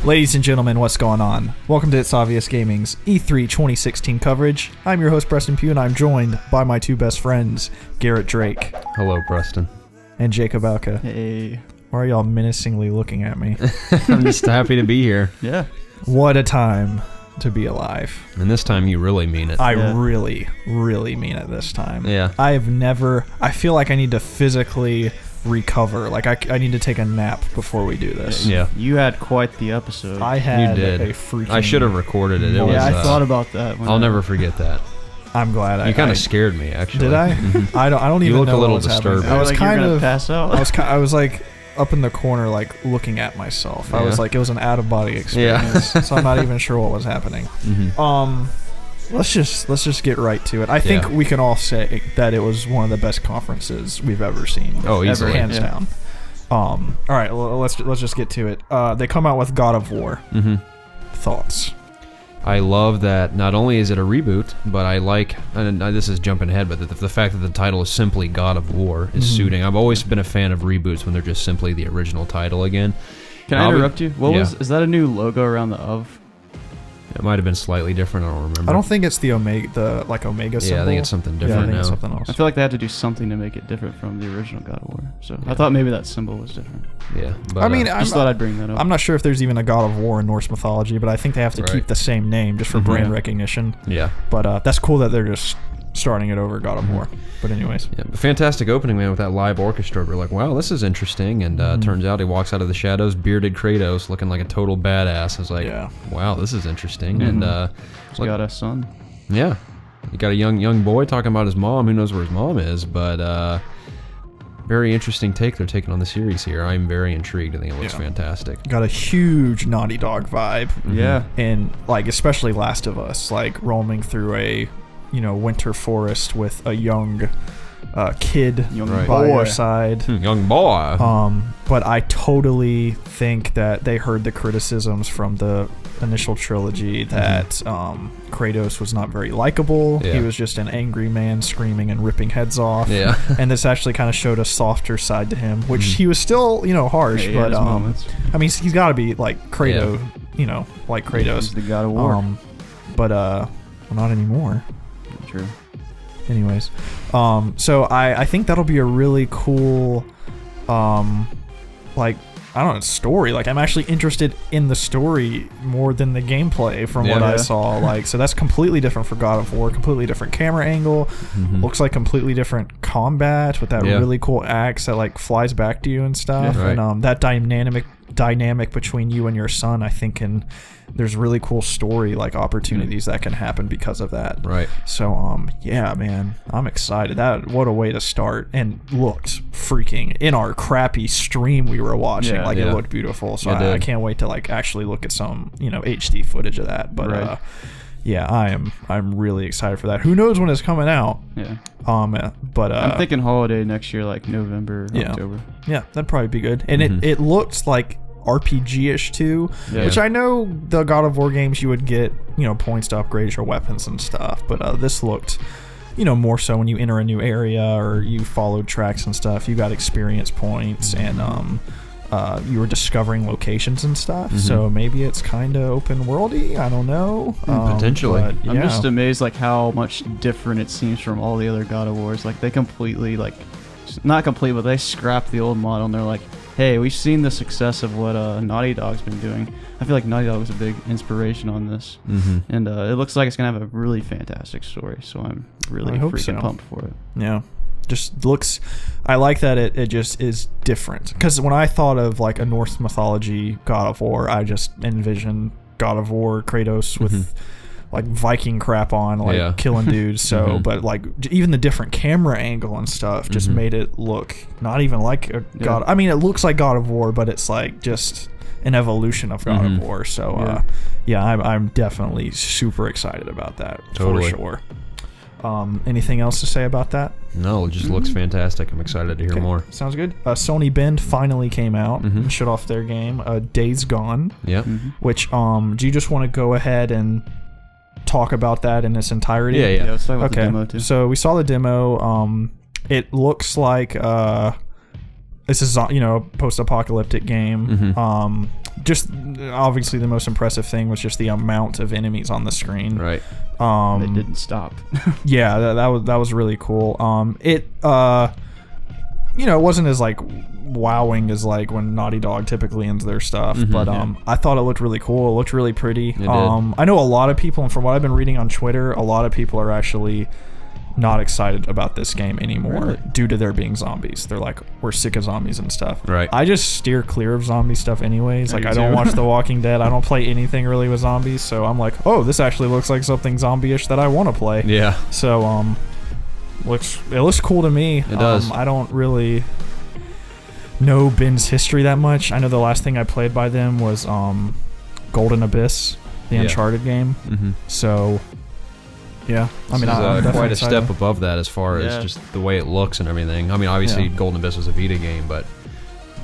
Ladies and gentlemen, what's going on? Welcome to It's Obvious Gaming's E3 2016 coverage. I'm your host, Preston Pugh, and I'm joined by my two best friends, Garrett Drake. Hello, Preston. And Jacob Alka. Hey. Why are y'all menacingly looking at me? I'm just happy to be here. Yeah. What a time to be alive. And this time you really mean it. I really mean it this time. Yeah. I feel like I need to physically recover. Like, I need to take a nap before we do this. Yeah. You had quite the episode. I had You did. a freaking... I should have recorded it. It yeah, was, I thought about that. I'll never forget that. I'm glad You kind of scared me, actually. Did I? Mhm. I don't even You look know a little what was disturbed. happening. I was like kind of pass out. I was like up in the corner, like looking at myself. Yeah. I was like, it was an out of body experience. Yeah. So I'm not even sure what was happening. Mhm. Let's just get right to it. I think we can all say that it was one of the best conferences we've ever seen. Oh, easily. hands down. All right, let's just get to it. They come out with God of War. Mm-hmm. Thoughts? I love that not only is it a reboot, but I like, and this is jumping ahead, but the fact that the title is simply God of War is suiting. I've always been a fan of reboots when they're just simply the original title again. Can I interrupt you? Is that a new logo around the of? It might have been slightly different. I don't remember. I don't think it's the Omega, Omega symbol. Yeah, I think it's something different I think now. it's something else. I feel like they had to do something to make it different from the original God of War. So I thought maybe that symbol was different. Yeah, but, I mean, I just thought I'd bring that up. I'm not sure if there's even a God of War in Norse mythology, but I think they have to keep the same name just for brand recognition. Yeah. But that's cool that they're just starting it over God of War. But anyways. Yeah, fantastic opening, man, with that live orchestra. We're like, wow, this is interesting. And turns out he walks out of the shadows, bearded Kratos, looking like a total badass. I was like, wow, this is interesting. And he's got a son. Yeah. You got a young boy talking about his mom. Who knows where his mom is? But very interesting take they're taking on the series here. I'm very intrigued. I think it looks fantastic. Got a huge Naughty Dog vibe. Yeah. And like especially Last of Us, like roaming through a winter forest with a young kid by your side. Young boy. But I totally think that they heard the criticisms from the initial trilogy that Kratos was not very likable. Yeah. He was just an angry man screaming and ripping heads off. Yeah. And this actually kind of showed a softer side to him, which he was still, harsh, but I mean, he's got to be like Kratos, like Kratos. He's the God of War. But well, not anymore. True. Anyways, so I think that'll be a really cool, I don't know, story. Like, I'm actually interested in the story more than the gameplay from what I saw. Like, so that's completely different for God of War. Completely different camera angle. Looks like completely different combat with that really cool axe that like flies back to you and stuff. Yeah, right. And that dynamic between you and your son, I think, there's really cool story like opportunities that can happen because of that. Right. So yeah, man, I'm excited. What a way to start. And looked freaking in our crappy stream we were watching. It looked beautiful. So I can't wait to like actually look at some HD footage of that. But yeah, I'm really excited for that. Who knows when it's coming out? Yeah. But I'm thinking holiday next year, like November, October. Yeah, that'd probably be good. And it looked like RPG-ish too, which I know the God of War games you would get points to upgrade your weapons and stuff, but this looked more so when you enter a new area or you followed tracks and stuff, you got experience points and you were discovering locations and stuff. So maybe it's kind of open worldy. I don't know. Potentially. But, I'm just amazed like how much different it seems from all the other God of Wars. Like they completely not complete, but they scrapped the old model and they're like, hey, we've seen the success of what Naughty Dog's been doing. I feel like Naughty Dog was a big inspiration on this. And it looks like it's going to have a really fantastic story, so I'm really freaking pumped for it. Yeah. Just looks... I like that it just is different. Because when I thought of like a Norse mythology God of War, I just envisioned God of War, Kratos with... like Viking crap on, like killing dudes. So, but like even the different camera angle and stuff just made it look not even like a God. I mean, it looks like God of War, but it's like just an evolution of God of War. So, I'm definitely super excited about that for sure. Anything else to say about that? No, it just looks fantastic. I'm excited to hear more. Sounds good. Sony Bend finally came out and shut off their game, Days Gone. Yep. Which, do you just want to go ahead and talk about that in its entirety? Yeah, let's talk about the demo too. So we saw the demo. It looks like this is, you know, a post-apocalyptic game. Just obviously the most impressive thing was just the amount of enemies on the screen. Right. They didn't stop. Yeah, that was really cool. It you know, it wasn't as like wowing as like when Naughty Dog typically ends their stuff, but I thought it looked really cool. It looked really pretty. It did. I know a lot of people, and from what I've been reading on Twitter, a lot of people are actually not excited about this game anymore due to there being zombies. They're like, we're sick of zombies and stuff. Right. I just steer clear of zombie stuff anyways. Like, I don't watch The Walking Dead. I don't play anything really with zombies, so I'm like, oh, this actually looks like something zombie-ish that I want to play. Yeah. So it looks cool to me. It does. I don't really know Ben's history that much. I know the last thing I played by them was Golden Abyss, the Uncharted game. So yeah, I mean, I'm I'm quite a excited. step above that as far as just the way it looks and everything. I mean, obviously Golden Abyss was a Vita game, but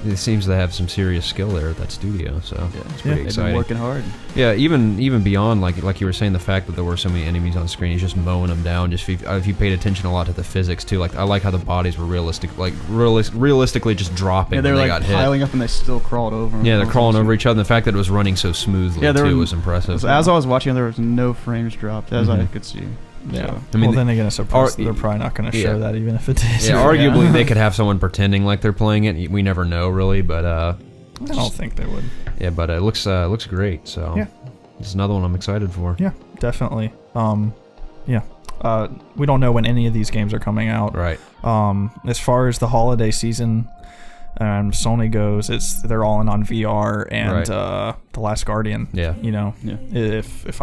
it seems to have some serious skill there at that studio, so it's pretty They've exciting. been working hard. Yeah, even beyond like you were saying, the fact that there were so many enemies on screen, he's just mowing them down. Just if you paid attention a lot to the physics too, like I like how the bodies were realistically just dropping. Yeah, they when were they like got hit. piling up and they still crawled over them. Yeah, they're crawling over each other. And the fact that it was running so smoothly too was impressive. As I was watching, there was no frames dropped, as I could see. Yeah, So. I mean, well, then again, I suppose they're probably not going to show yeah. that, even if it is. Yeah, arguably they could have someone pretending like they're playing it. We never know, really, but I don't think they would. yeah, but it looks great. So Yeah. it's another one I'm excited for. Yeah, definitely. Yeah. We don't know when any of these games are coming out. Right. As far as the holiday season Sony goes, they're all in on VR and The Last Guardian. Yeah. You know, if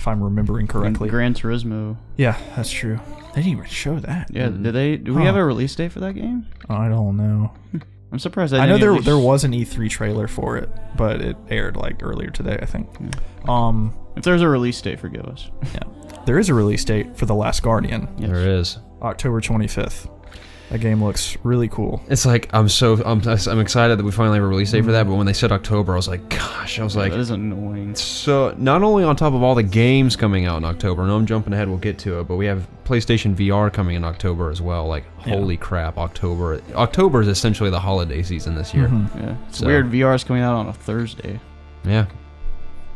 I'm remembering correctly. Gran Turismo. Yeah, that's true. They didn't even show that. Yeah, do we have a release date for that game? I don't know. I'm surprised. I know there was an E3 trailer for it, but it aired like earlier today, I think. If there's a release date, forgive us. Yeah, there is a release date for The Last Guardian. Yes. There is. October 25th. That game looks really cool. It's like I'm excited that we finally have a release date for that, but when they said October, I was like, gosh, that is annoying. So not only on top of all the games coming out in October, I know I'm jumping ahead, we'll get to it, but we have PlayStation VR coming in October as well. Like, holy crap, October is essentially the holiday season this year. Yeah, it's weird. VR is coming out on a Thursday. Yeah,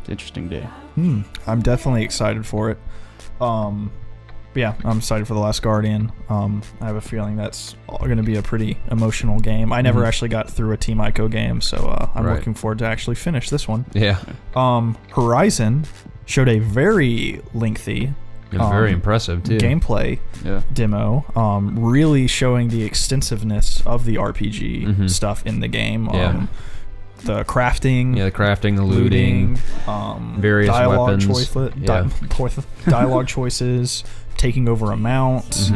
it's an interesting day. I'm definitely excited for it. Yeah, I'm excited for The Last Guardian. I have a feeling that's going to be a pretty emotional game. I never actually got through a Team Ico game, so I'm looking forward to actually finish this one. Yeah. Horizon showed a very lengthy, very impressive too, gameplay demo, really showing the extensiveness of the RPG stuff in the game. The crafting, the looting, various dialogue weapons, dialogue choices, taking over a mount,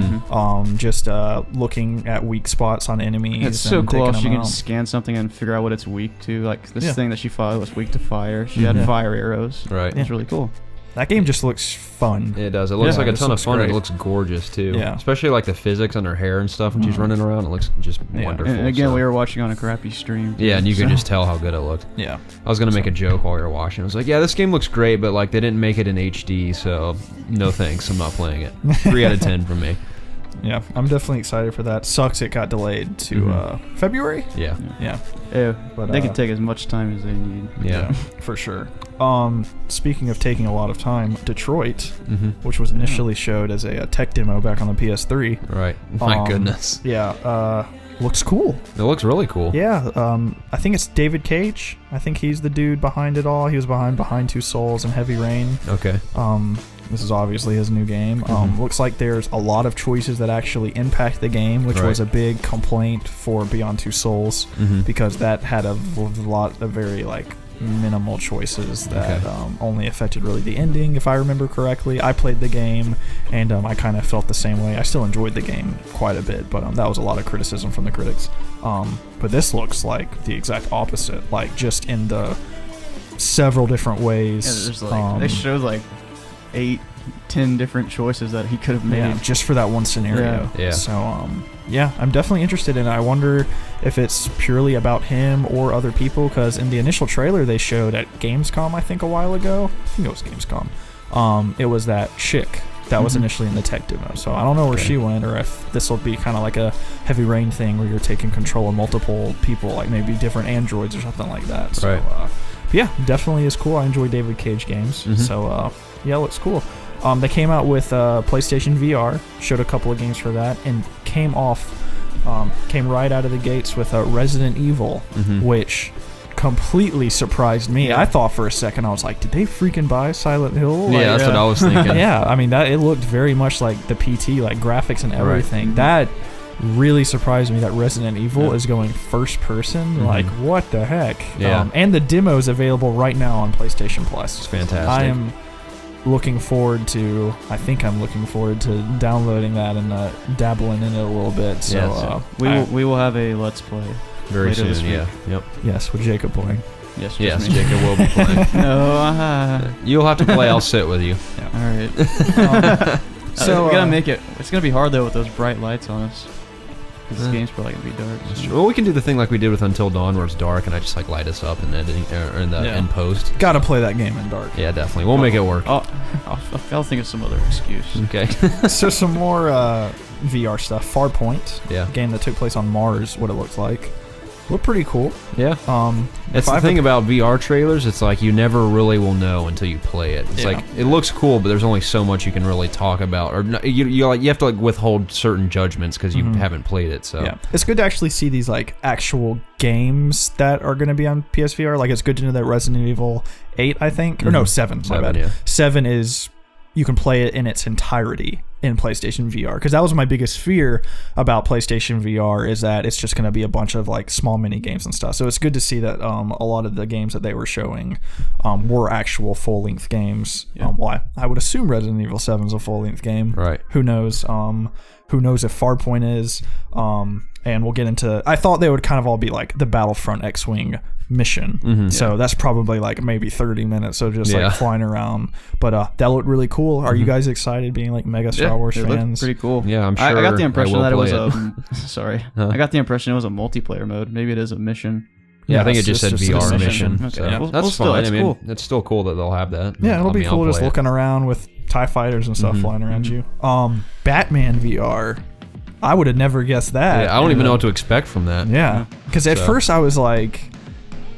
just looking at weak spots on enemies. It's so and cool. taking She them can out. scan something and figure out what it's weak to. Like this thing that she fought was weak to fire. She had fire arrows. Right. It's really cool. That game just looks fun. It does. It looks like a ton of fun. Great. It looks gorgeous too. Yeah. Especially like the physics on her hair and stuff when she's running around. It looks just wonderful. And again, so. we were watching on a crappy stream. Yeah, and you could just tell how good it looked. Yeah. I was gonna make a joke while we were watching. I was like, "Yeah, this game looks great, but like they didn't make it in HD, so no thanks. I'm not playing it." 3 out of 10 from me. Yeah, I'm definitely excited for that. Sucks it got delayed to February. Yeah. Yeah, But, they can take as much time as they need. Yeah. For sure. Speaking of taking a lot of time, Detroit, which was initially showed as a tech demo back on the PS3. Right. My goodness. Yeah. Looks cool. It looks really cool. Yeah. I think it's David Cage. I think he's the dude behind it all. He was behind Two Souls and Heavy Rain. Okay. This is obviously his new game. Looks like there's a lot of choices that actually impact the game, which was a big complaint for Beyond Two Souls, because that had a lot of very minimal choices that only affected really the ending, if I remember correctly. I played the game and I kind of felt the same way. I still enjoyed the game quite a bit, but that was a lot of criticism from the critics. But this looks like the exact opposite, just in the several different ways. Yeah, there's they showed 8-10 different choices that he could have made just for that one scenario. Yeah. So I'm definitely interested in it. I wonder if it's purely about him or other people, because in the initial trailer they showed at Gamescom, I think a while ago, I think it was Gamescom, it was that chick that was initially in the tech demo. So I don't know where she went, or if this will be kind of like a Heavy Rain thing where you're taking control of multiple people, like maybe different androids or something like that. So, Right. but yeah, definitely is cool. I enjoy David Cage games. So yeah, it looks cool. They came out with PlayStation VR, showed a couple of games for that, and came right out of the gates with Resident Evil, which completely surprised me. I thought for a second, I was like, did they freaking buy Silent Hill? Yeah, that's what I was thinking. Yeah, I mean, it looked very much like the PT, like graphics and everything. That really surprised me that Resident Evil is going first person. Like, what the heck? Yeah. And the demo is available right now on PlayStation Plus. It's fantastic. I think I'm looking forward to downloading that and dabbling in it a little bit. So we will have a Let's Play very later this soon. week. Yep. Yes, with Jacob playing. Yes, Yes, me. Jacob will be playing. No, You'll have to play. I'll sit with you. all right. So we gotta make it. It's gonna be hard though with those bright lights on us. 'Cause this game's probably gonna be dark. Well, we can do the thing like we did with Until Dawn, where it's dark and I just like light us up in editing or in the in post. Gotta play that game in dark. Yeah, definitely. We'll make it work. I'll think of some other excuse. Okay. So some more VR stuff. Farpoint, Yeah. game that took place on Mars. What it looks like. Looked pretty cool. Yeah. That's the thing about VR trailers. It's like you never really will know until you play it. It's like it looks cool, but there's only so much you can really talk about, or you have to like withhold certain judgments because you haven't played it. So yeah, it's good to actually see these like actual games that are going to be on PSVR. Like it's good to know that Resident Evil 8, I think, or no, 7. My bad. Yeah. 7 is you can play it in its entirety in PlayStation VR, because that was my biggest fear about PlayStation VR, is that it's just going to be a bunch of like small mini games and stuff. So it's good to see that a lot of the games that they were showing were actual full-length games. Well, I would assume Resident Evil 7 is a full-length game. Right. Who knows? Who knows if Farpoint is? And we'll get into. I thought they would kind of all be like the Battlefront X-Wing mission. So that's probably like maybe 30 minutes. So just like flying around. But that looked really cool. Are you guys excited, being like mega Star Wars it fans? looked pretty cool. Yeah, I'm sure. I got the impression that it was a. Sorry, I got the impression it was a multiplayer mode. Maybe it is a mission. Yeah, I think it just said it's VR a mission. Okay. So Yeah. that's Still, fine. that's I mean, cool. it's still cool that they'll have that. Yeah, it'll be cool I'll just play it. looking around with TIE fighters and stuff flying around you. Batman VR. I would have never guessed that. Yeah, I don't even know what to expect from that. Yeah, because at first I was like,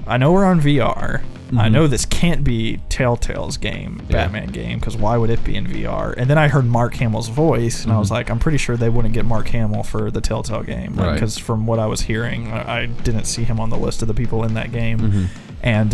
I know we're on VR. I know this can't be Telltale's game, Batman game, because why would it be in VR? And then I heard Mark Hamill's voice, and I was like, I'm pretty sure they wouldn't get Mark Hamill for the Telltale game, because from what I was hearing, I didn't see him on the list of the people in that game. And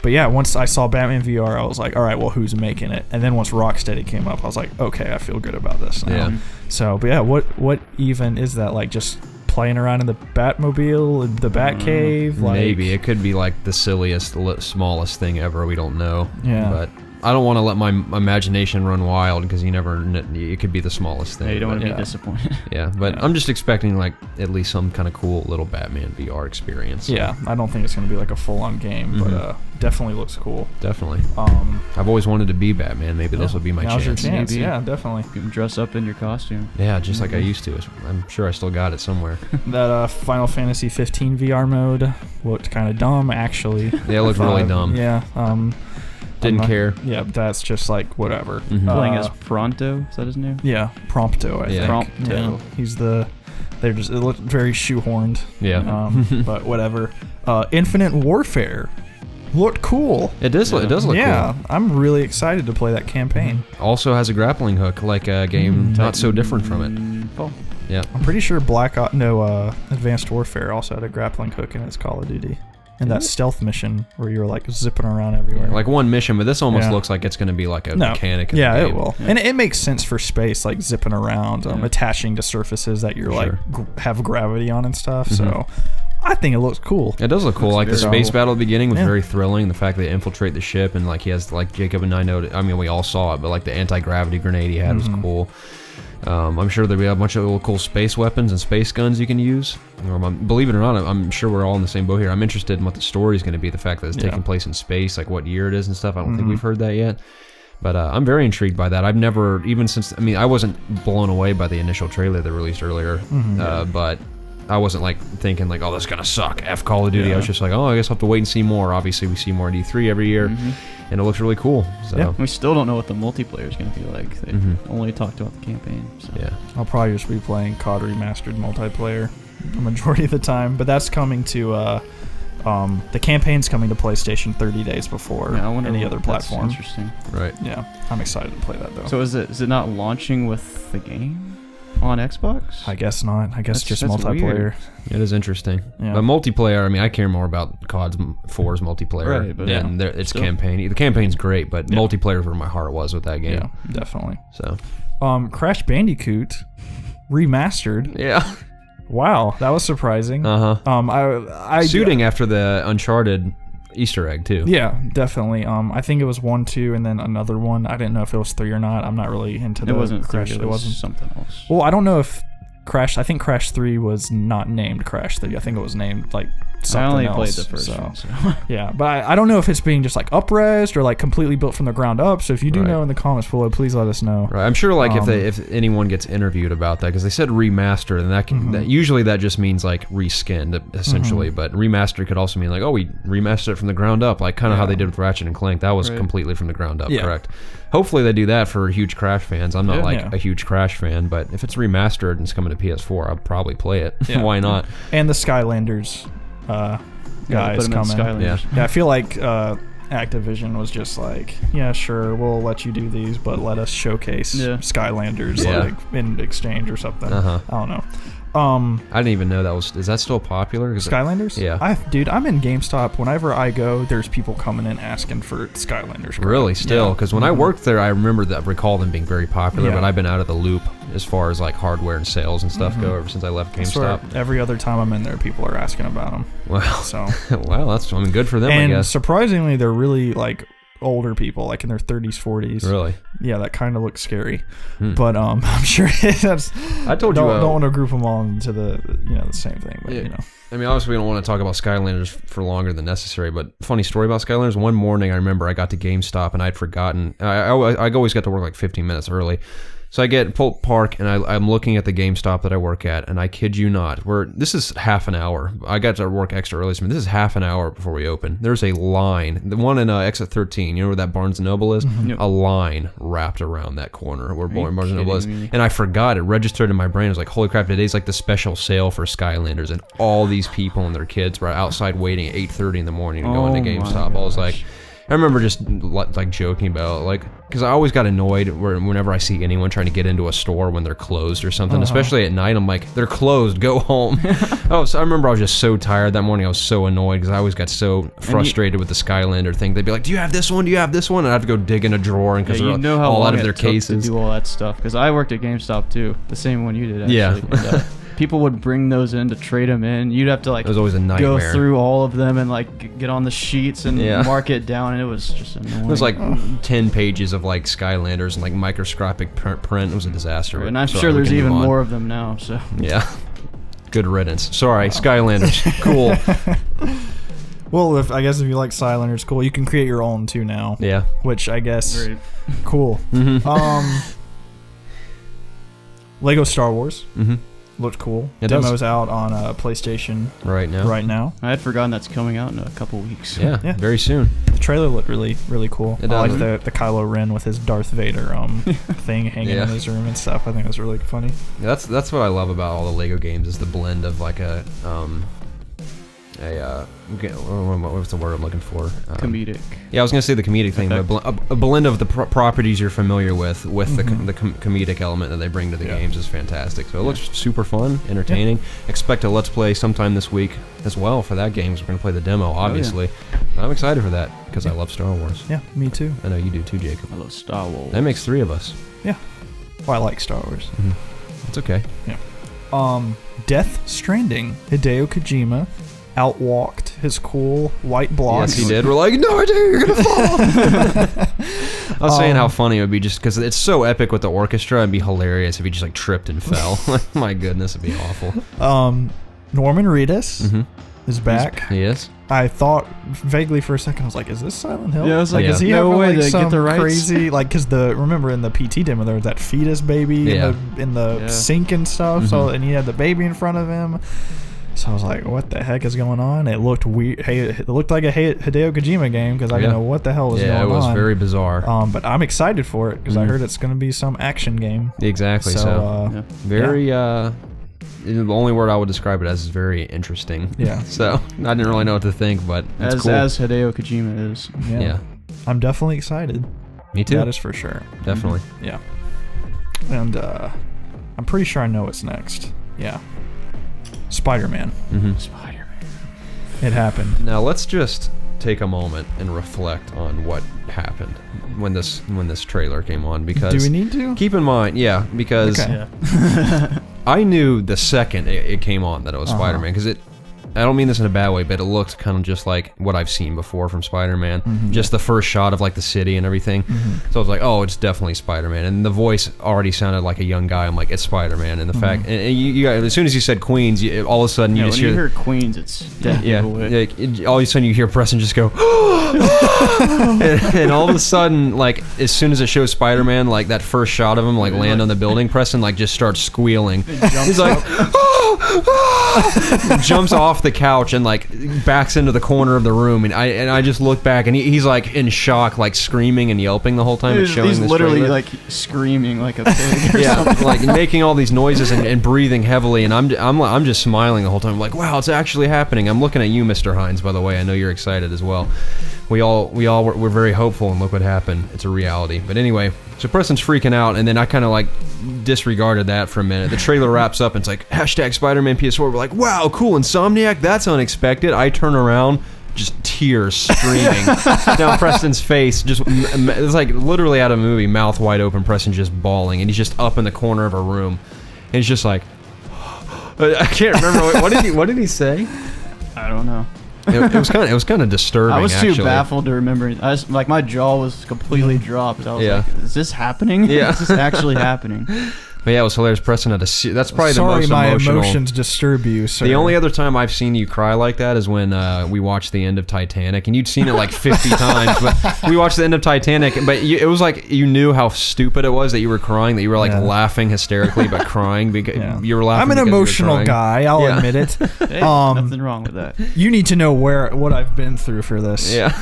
but yeah, once I saw Batman VR, I was like, all right, well, who's making it? And then once Rocksteady came up, I was like, okay, I feel good about this now. Yeah. So, but yeah, what even is that? Like just playing around in the Batmobile, the Batcave? Like, Maybe it could be like the silliest, smallest thing ever. We don't know. Yeah. But I don't want to let my imagination run wild, because you never. It could be the smallest thing. Yeah, you don't want to yeah. be disappointed. Yeah, but I'm just expecting like at least some kind of cool little Batman VR experience. Yeah, I don't think it's going to be like a full-on game, but definitely looks cool. Definitely. I've always wanted to be Batman. Maybe this will be my Now's chance. your chance. Maybe. Yeah, definitely. You can dress up in your costume. Yeah, just like I used to. I'm sure I still got it somewhere. That Final Fantasy 15 VR mode looked kind of dumb, actually. Yeah, it looked really dumb. Yeah. Didn't care. Yeah, that's just like whatever. Playing as Pronto, is that his name? Yeah, Prompto, I think. Prompto. Yeah, he's it looked very shoehorned. Yeah. But whatever. Infinite Warfare looked cool. It does look Yeah, cool. I'm really excited to play that campaign. Also has a grappling hook, like a game not so different from it. Oh. Yeah. I'm pretty sure Advanced Warfare also had a grappling hook in its Call of Duty. And that stealth mission where you're like zipping around everywhere. Like one mission, but this almost looks like it's going to be like a mechanic. Yeah, in the it game. will. Yeah. And it makes sense for space, like zipping around, attaching to surfaces that you're like have gravity on and stuff. So I think it looks cool. It does look cool. Like the space battle at the beginning was Yeah. very thrilling. The fact that they infiltrate the ship and like he has like Jacob and I know. I mean, we all saw it, but like the anti-gravity grenade he had was cool. I'm sure there'll be a bunch of little cool space weapons and space guns you can use. Believe it or not, I'm sure we're all in the same boat here. I'm interested in what the story is going to be. The fact that it's taking place in space, like what year it is and stuff. I don't think we've heard that yet. But I'm very intrigued by that. I've never, even since, I wasn't blown away by the initial trailer they released earlier. But I wasn't like thinking like, oh, that's gonna suck. F Call of Duty. I was just like, oh, I guess I'll have to wait and see more. Obviously, we see more at E3 every year, and it looks really cool. So Yeah. We still don't know what the multiplayer is going to be like. They only talked about the campaign. So. yeah, I'll probably just be playing COD Remastered multiplayer the majority of the time, but that's coming to the campaign's coming to PlayStation 30 days before Yeah, I wonder any what- other that's platform. Interesting. right. Yeah, I'm excited to play that though. So is it not launching with the game on Xbox? I guess not. I guess That's- just that's multiplayer. weird. It is interesting. Yeah. But multiplayer, I mean, I care more about COD 4's multiplayer Right, but than its still. campaign. The campaign's great, but multiplayer is where my heart was with that game. Yeah, definitely. So Crash Bandicoot remastered. yeah, Wow, that was surprising. I shooting after the Uncharted Easter egg too. Yeah, definitely. I think it was 1, 2, and then another one. I didn't know if it was 3 or not. I'm not really into the It wasn't Crash. Crash. It wasn't something else. Well, I don't know if Crash. I think Crash 3 was not named Crash 3. I think it was named like something I only else. played the first so. one. So. Yeah, but I don't know if it's being just like up-resed or like completely built from the ground up. So if you do Right. know in the comments below, please let us know. Right. I'm sure like if anyone gets interviewed about that, because they said remastered, and that can that usually that just means like reskinned essentially, but remastered could also mean like, oh, we remastered it from the ground up, like kind of how they did with Ratchet and Clank. That was Right. completely from the ground up, Yeah. correct? Hopefully they do that for huge Crash fans. I'm not Yeah. like Yeah. a huge Crash fan, but if it's remastered and it's coming to PS4, I'll probably play it. Yeah. Why not? And the Skylanders guys coming. Yeah. Yeah, I feel like Activision was just like, yeah, sure, we'll let you do these, but let us showcase Skylanders Yeah. like in exchange or something. Uh-huh. I don't know. I didn't even know that was. Is that still popular? 'Cause Skylanders? Yeah. Dude, I'm in GameStop. Whenever I go, there's people coming in asking for Skylanders. crap. Really, still, Yeah. because when I worked there, I recall them being very popular. Yeah. But I've been out of the loop as far as like hardware and sales and stuff go ever since I left I swear, GameStop. every other time I'm in there, people are asking about them. Well, So, well, that's good for them, and I guess. surprisingly, they're really like older people, like in their 30s, 40s. Really, Yeah, that kind of looks scary. But I'm sure that's. I told you. Don't want to group them all into the the same thing. But Yeah. I mean, obviously, we don't want to talk about Skylanders for longer than necessary, but funny story about Skylanders. One morning, I remember I got to GameStop and I'd forgotten. I always got to work like 15 minutes early. So I get Polk Park and I'm looking at the GameStop that I work at, and I kid you not, this is half an hour. I got to work extra early, so this is half an hour before we open. There's a line, the one in exit 13, you know where that Barnes & Noble is? Yep. A line wrapped around that corner where you Barnes & Noble is. kidding me? And I forgot, it registered in my brain. I was like, holy crap, today's like the special sale for Skylanders, and all these people and their kids were outside waiting at 8:30 in the morning to go into Oh my GameStop. I was gosh. like, I remember just like joking about like, because I always got annoyed whenever I see anyone trying to get into a store when they're closed or something, especially at night. I'm like, they're closed, go home. I remember I was just so tired that morning. I was so annoyed because I always got so frustrated with the Skylander thing. They'd be like, do you have this one? Do you have this one? And I have to go dig in a drawer and because Yeah, you they're know how all long out of it their took cases. to do all that stuff because I worked at GameStop too, the same one you did. Actually. Yeah. And, people would bring those in to trade them in. You'd have to like It was always a go nightmare. through all of them and like get on the sheets and Yeah. mark it down, and it was just annoying. It was like 10 pages of like Skylanders and like microscopic print. It was a disaster. and I'm Sorry, sure we there's can even move on. more of them now. So Yeah. Good riddance. Sorry, Skylanders. Cool. Well, I guess if you like Skylanders, cool. You can create your own too now. Yeah. Which I guess very cool. Lego Star Wars Mm-hmm. looked cool. It does. Demo's out on PlayStation Right now. right now. I had forgotten that's coming out in a couple weeks. Yeah, Yeah. very soon. The trailer looked really, really cool. It I does. like the Kylo Ren with his Darth Vader thing hanging Yeah. in his room and stuff. I think it was really funny. Yeah, that's what I love about all the Lego games is the blend of like what's the word I'm looking for? Comedic. Yeah, I was gonna say the comedic thing, but a blend of the properties you're familiar with the comedic element that they bring to the games is fantastic. So it looks super fun, entertaining. Expect a Let's Play sometime this week as well for that game. 'Cause we're gonna play the demo, obviously. But I'm excited for that because I love Star Wars. Yeah, me too. I know you do too, Jacob. I love Star Wars. That makes 3 of us. Yeah. Well, I like Star Wars. It's okay. Death Stranding. Hideo Kojima outwalked his cool white blocks. Yes, he did. We're like, no idea, you're gonna fall. I was saying how funny it would be just because it's so epic with the orchestra. It'd be hilarious if he just like tripped and fell. My goodness, it'd be awful. Norman Reedus is back. He is. I thought vaguely for a second, I was like, is this Silent Hill? Yeah, I was like, is he no having way like to some get the rights. crazy, like, because remember in the PT demo, there was that fetus baby in the sink and stuff, so, and he had the baby in front of him. So I was like, what the heck is going on? It looked weird. Hey, it looked like a Hideo Kojima game because I didn't know what the hell was going on. Yeah, it was very bizarre. But I'm excited for it because I heard it's going to be some action game. Exactly. So very. The only word I would describe it as is very interesting. Yeah. So I didn't really know what to think, but it's cool. As Hideo Kojima is. Yeah. I'm definitely excited. Me too. That is for sure. Definitely. Yeah. And I'm pretty sure I know what's next. Yeah. Spider-Man. Spider-Man. It happened. Now let's just take a moment and reflect on what happened when this trailer came on, because do we need to? Keep in mind, because I knew the second it came on that it was Spider-Man, because I don't mean this in a bad way, but it looked kind of just like what I've seen before from Spider-Man. Just the first shot of like the city and everything. So I was like, oh, it's definitely Spider-Man. And the voice already sounded like a young guy. I'm like, it's Spider-Man. And the fact, and you guys, as soon as you said Queens, all of a sudden you just when you hear Queens, it's dead all of a sudden you hear Preston just go, and all of a sudden, like as soon as it shows Spider-Man, like that first shot of him like land on the building, Preston like just starts squealing. He's like, jumps off the couch and like backs into the corner of the room, and I just look back and he's like in shock, like screaming and yelping the whole time. He's literally like screaming like a pig. Or something. Like making all these noises and breathing heavily, and I'm just smiling the whole time. I'm like, wow, it's actually happening. I'm looking at you, Mr. Hines. By the way, I know you're excited as well. We all were very hopeful, and look what happened. It's a reality. But anyway, so Preston's freaking out, and then I kind of like disregarded that for a minute. The trailer wraps up, and it's like hashtag Spider-Man PS4. We're like, wow, cool, Insomniac. That's unexpected. I turn around, just tears streaming down Preston's face. Just it's like literally out of a movie, mouth wide open. Preston just bawling, and he's just up in the corner of a room, and he's just like, I can't remember what did he say? I don't know. It was kind of disturbing. I was actually too baffled to remember. I was like, my jaw was completely dropped. I was like, is this happening? Yeah. Is this actually happening? But yeah, it was hilarious. Preston had that's probably the most my emotional. Emotions disturb you, sir. The only other time I've seen you cry like that is when we watched the end of Titanic, and you'd seen it like 50 times. But we watched the end of Titanic, but it was like you knew how stupid it was that you were crying, that you were like laughing hysterically but crying because you were laughing. I'm an emotional guy. I'll admit it. Hey, nothing wrong with that. You need to know what I've been through for this. Yeah.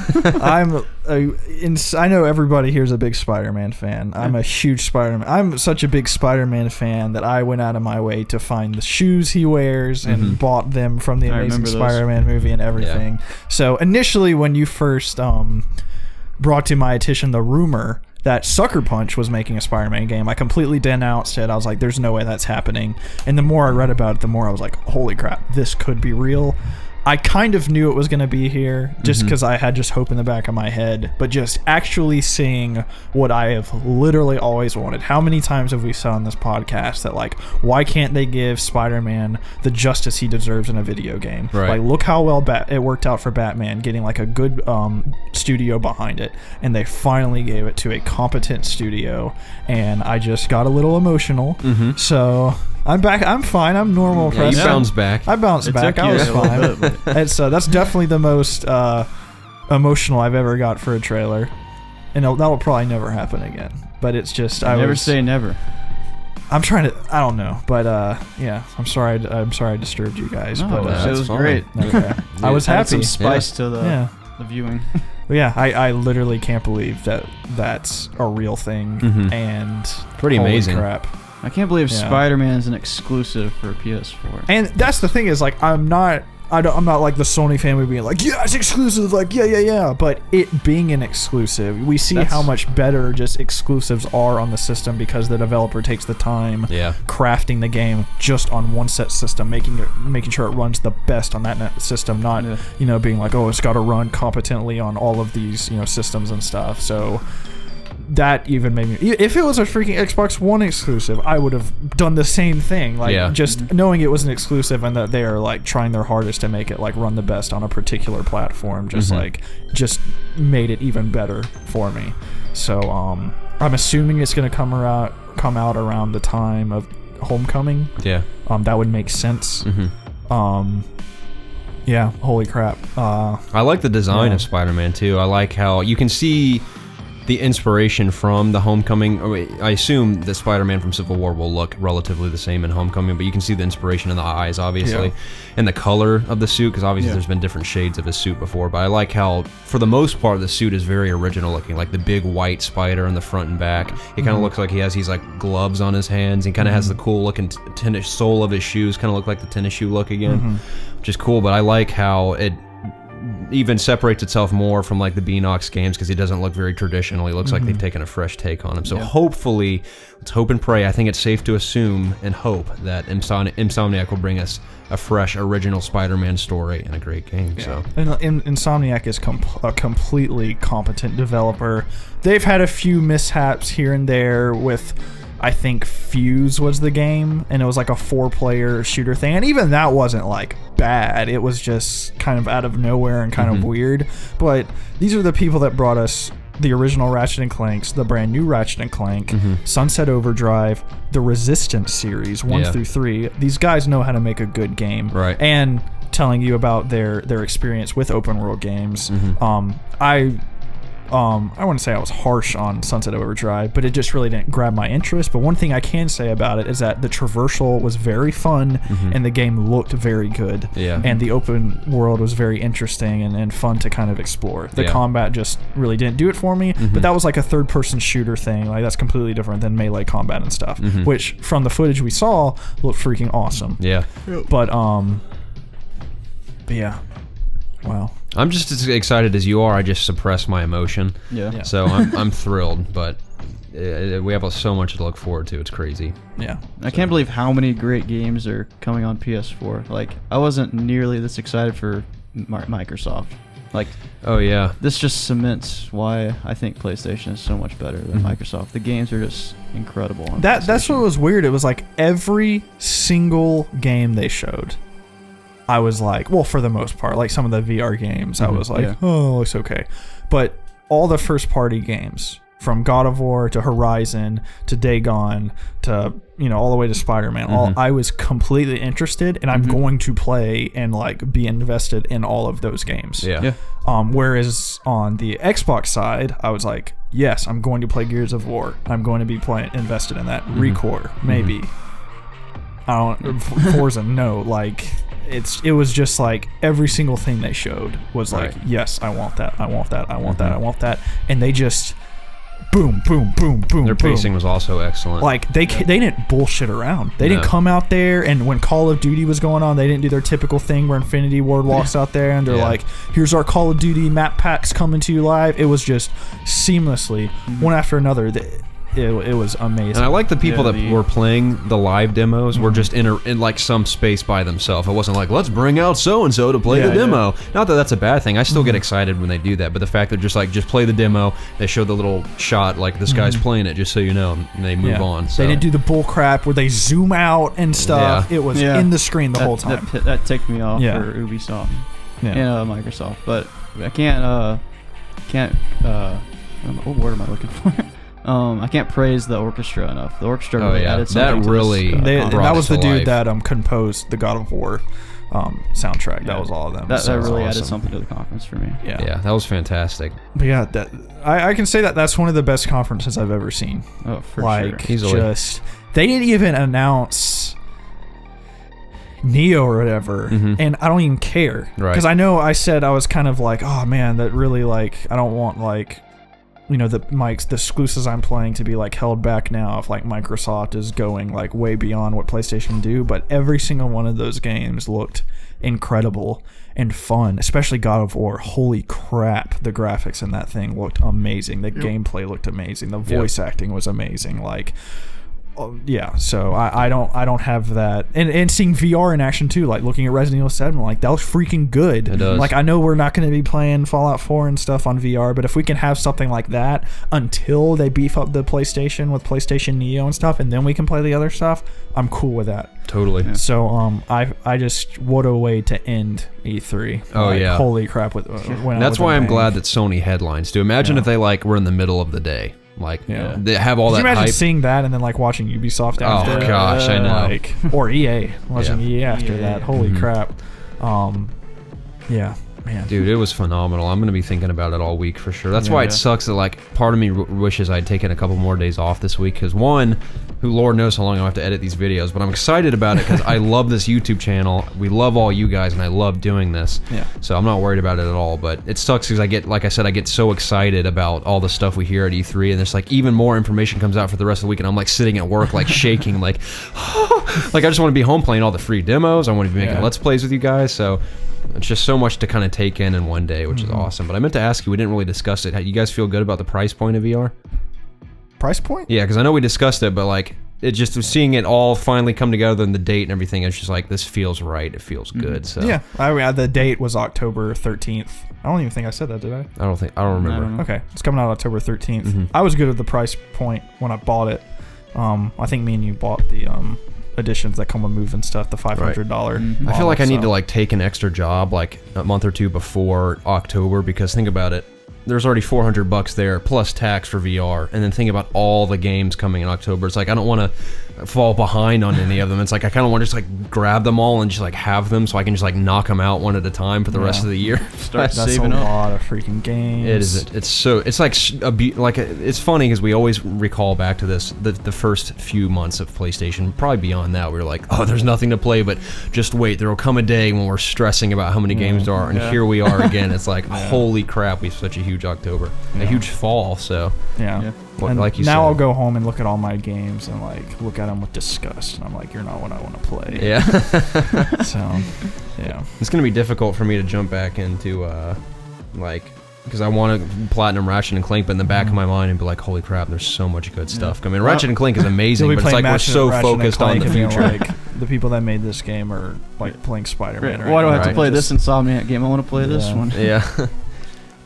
I know everybody here is a big Spider-Man fan. I'm a huge Spider-Man. I'm such a big Spider-Man fan that I went out of my way to find the shoes he wears and bought them from the Amazing Spider-Man movie and everything. Yeah. So initially, when you first brought to my attention the rumor that Sucker Punch was making a Spider-Man game, I completely denounced it. I was like, there's no way that's happening. And the more I read about it, the more I was like, holy crap, this could be real. I kind of knew it was going to be here just because I had just hope in the back of my head, but just actually seeing what I have literally always wanted. How many times have we said on this podcast that, like, why can't they give Spider-Man the justice he deserves in a video game? Right. Like, look how well it worked out for Batman, getting like a good studio behind it, and they finally gave it to a competent studio, and I just got a little emotional. So I'm back. I'm fine. I'm normal. Yeah, you bounced back. I bounced back. I was fine. It's that's definitely the most emotional I've ever got for a trailer, and that'll probably never happen again. But it's just never say never. I'm trying to. I don't know, but yeah. I'm sorry I disturbed you guys. No, but it was great. Okay. I was happy. Some spice to the viewing. Yeah, I literally can't believe that's a real thing, and pretty amazing. Crap. I can't believe Spider-Man is an exclusive for PS4. And that's the thing is, like, I'm not like the Sony family being like, yeah, it's exclusive, like, yeah. But it being an exclusive, we see how much better just exclusives are on the system because the developer takes the time crafting the game just on one set system, making sure it runs the best on that system, not being like, oh, it's got to run competently on all of these systems and stuff. So that even made me, if it was a freaking Xbox One exclusive, I would have done the same thing, like just knowing it was an exclusive and that they are like trying their hardest to make it like run the best on a particular platform, just made it even better for me. So I'm assuming it's going to come out around the time of Homecoming. That would make sense. Yeah, holy crap. I like the design of Spider-Man too. I like how you can see the inspiration from the Homecoming. I assume that Spider-Man from Civil War will look relatively the same in Homecoming, but you can see the inspiration in the eyes, obviously, and the color of the suit, because obviously there's been different shades of his suit before. But I like how, for the most part, the suit is very original looking, like the big white spider in the front and back. It kind of looks like he has these like gloves on his hands. He kind of has the cool looking tennis sole of his shoes, kind of look like the tennis shoe look again, which is cool. But I like how it even separates itself more from like the Beanox games, because he doesn't look very traditional. He looks like they've taken a fresh take on him. So hopefully, let's hope and pray. I think it's safe to assume and hope that Insomniac will bring us a fresh, original Spider-Man story and a great game. So, and Insomniac is a completely competent developer. They've had a few mishaps here and there with, I think Fuse was the game, and it was like a 4-player shooter thing, and even that wasn't like bad. It was just kind of out of nowhere and kind of weird. But these are the people that brought us the original Ratchet and Clanks, the brand new Ratchet and Clank, Sunset Overdrive, the Resistance series 1 through 3. These guys know how to make a good game, right? And telling you about their experience with open world games. I wouldn't say I was harsh on Sunset Overdrive, but it just really didn't grab my interest. But one thing I can say about it is that the traversal was very fun, and the game looked very good. Yeah. And the open world was very interesting and fun to kind of explore. The combat just really didn't do it for me, but that was like a third-person shooter thing. Like, that's completely different than melee combat and stuff, which from the footage we saw looked freaking awesome. Yeah. But yeah. Wow. I'm just as excited as you are. I just suppress my emotion. Yeah. So I'm thrilled, but we have so much to look forward to. It's crazy. Yeah. I can't believe how many great games are coming on PS4. Like, I wasn't nearly this excited for Microsoft. Like, oh yeah, this just cements why I think PlayStation is so much better than Microsoft. The games are just incredible. On That's what was weird. It was like every single game they showed, I was like, well, for the most part, like some of the VR games, I was like, oh, it's okay. But all the first-party games, from God of War to Horizon to Day Gone to, all the way to Spider-Man, I was completely interested, and I'm going to play and like be invested in all of those games. Yeah. Whereas on the Xbox side, I was like, yes, I'm going to play Gears of War. I'm going to be invested in that. Recore, maybe. I don't. Forza, no. Like, it was just like every single thing they showed was like, yes, I want that, I want that, I want that, I want that, and they just boom, boom, boom, boom. Their pacing was also excellent. Like, they didn't bullshit around. They didn't come out there, and when Call of Duty was going on, they didn't do their typical thing where Infinity Ward walks out there and they're like, here's our Call of Duty map packs coming to you live. It was just seamlessly, one after another. It was amazing. And I like the people that were playing the live demos were just in like some space by themselves. It wasn't like, let's bring out so-and-so to play the demo. Not that that's a bad thing. I still get excited when they do that, but the fact they're just like, just play the demo, they show the little shot like this guy's playing it, just so you know, and they move on. So. They didn't do the bull crap where they zoom out and stuff. It was in the screen the whole time. That ticked me off for Ubisoft and Microsoft. But I can't what word am I looking for? I can't praise the orchestra enough. The orchestra really added something that really to this, that was the dude that composed the God of War soundtrack. That was all of them. That really added something to the conference for me. Yeah, that was fantastic. But yeah, I can say that's one of the best conferences I've ever seen. Oh, for sure. Easily. They didn't even announce Neo or whatever, and I don't even care, because I know I said I was kind of like, oh man, that really, like, I don't want like, the exclusives I'm playing to be like held back now if like Microsoft is going like way beyond what PlayStation can do. But every single one of those games looked incredible and fun, especially God of War. Holy crap, the graphics in that thing looked amazing. The gameplay looked amazing. The voice acting was amazing. Like, so I don't have that, and seeing VR in action too, like looking at Resident Evil 7, like that was freaking good. It does. Like, I know we're not going to be playing Fallout 4 and stuff on VR, but if we can have something like that until they beef up the PlayStation with PlayStation Neo and stuff, and then we can play the other stuff, I'm cool with that. Totally. So I just, what a way to end E3. Oh, like, yeah. Holy crap! That's why I'm glad that Sony headlines do. Imagine if they like were in the middle of the day. Like, they have all that hype. Can you imagine seeing that and then like watching Ubisoft after? Oh gosh, I know. Like, or EA, watching EA after that. Holy crap. Yeah, man. Dude, it was phenomenal. I'm going to be thinking about it all week for sure. That's why it sucks that, like, part of me wishes I'd taken a couple more days off this week, because one, who Lord knows how long I'll have to edit these videos, but I'm excited about it because I love this YouTube channel. We love all you guys, and I love doing this. Yeah. So I'm not worried about it at all, but it sucks because I get, like I said, I get so excited about all the stuff we hear at E3, and there's like even more information comes out for the rest of the week, and I'm like sitting at work, like shaking, like, like I just want to be home playing all the free demos. I want to be making Let's Plays with you guys, so it's just so much to kind of take in one day, which is awesome. But I meant to ask you, we didn't really discuss it. How you guys feel good about the price point of VR? Price point? Yeah, because I know we discussed it, but like it just seeing it all finally come together and the date and everything, it's just like this feels right. It feels good. So yeah, the date was October 13th. I don't even think I said that, did I? I don't remember. Okay, it's coming out October 13th. I was good with the price point when I bought it. I think me and you bought the editions that come with Move and stuff, the $500. I feel like I need to like take an extra job like a month or two before October, because think about it. There's already $400 there plus tax for VR, and then think about all the games coming in October. It's like I don't want to fall behind on any of them. It's like I kind of want to just like grab them all and just like have them so I can just like knock them out one at a time for the rest of the year. Start That's saving a up. lot of freaking games. It is. It's like it's funny because we always recall back to this the first few months of PlayStation. Probably beyond that, we were like, oh, there's nothing to play, but just wait, there will come a day when we're stressing about how many games there are, and here we are again. It's like holy crap, we have such a huge October, a huge fall. So yeah. And like you now said, I'll go home and look at all my games and like look at them with disgust, and I'm like, you're not what I want to play. Yeah. So, yeah. It's gonna be difficult for me to jump back into like, because I want to platinum Ratchet and Clank, but in the back of my mind and be like, holy crap, there's so much good stuff coming. Ratchet and Clank is amazing, but it's like we're so focused on the future. Like, the people that made this game are like playing Spider-Man. Why do I have to play this Insomniac game? I want to play this one. Yeah.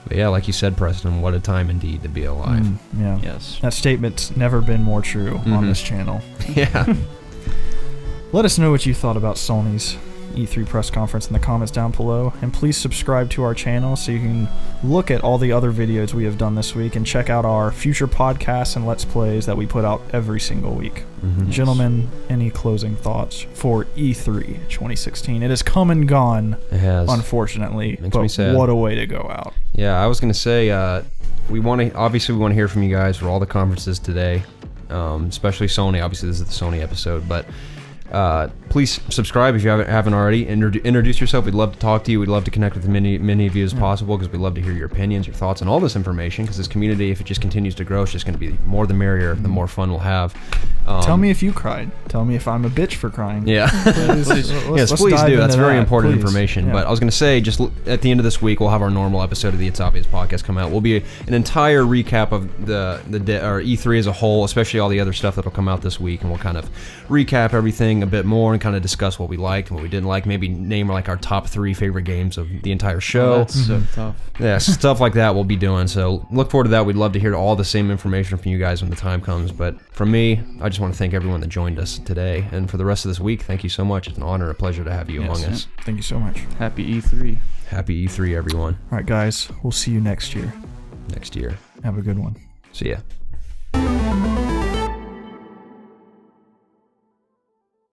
But yeah, like you said, Preston, what a time indeed to be alive. Yeah. Yes. That statement's never been more true on this channel. Yeah. Let us know what you thought about Sony's E3 press conference in the comments down below, and please subscribe to our channel so you can look at all the other videos we have done this week and check out our future podcasts and Let's Plays that we put out every single week. Gentlemen, any closing thoughts for E3 2016? It has come and gone, It has. unfortunately, Makes me but sad. what a way to go out. Yeah, I was gonna say we want to hear from you guys for all the conferences today, especially Sony. Obviously, this is the Sony episode, but please subscribe if you haven't already. Introduce yourself. We'd love to talk to you. We'd love to connect with many of you as possible, because we'd love to hear your opinions, your thoughts, and all this information. Because this community, if it just continues to grow, it's just going to be more the merrier. The more fun we'll have. Tell me if you cried. Tell me if I'm a bitch for crying. Yeah. Yes, please do. That's very important information. Yeah. But I was going to say, just at the end of this week, we'll have our normal episode of the It's Obvious podcast come out. We'll be an entire recap of the E3 as a whole, especially all the other stuff that'll come out this week, and we'll kind of recap everything a bit more and kind of discuss what we liked and what we didn't like. Maybe name like our top 3 favorite games of the entire show. That's so tough. Yeah, stuff like that we'll be doing. So look forward to that. We'd love to hear all the same information from you guys when the time comes. But from me, I just want to thank everyone that joined us today. And for the rest of this week, thank you so much. It's an honor, a pleasure to have you among us. Thank you so much. Happy E3. Happy E3, everyone. All right, guys. We'll see you next year. Next year. Have a good one. See ya.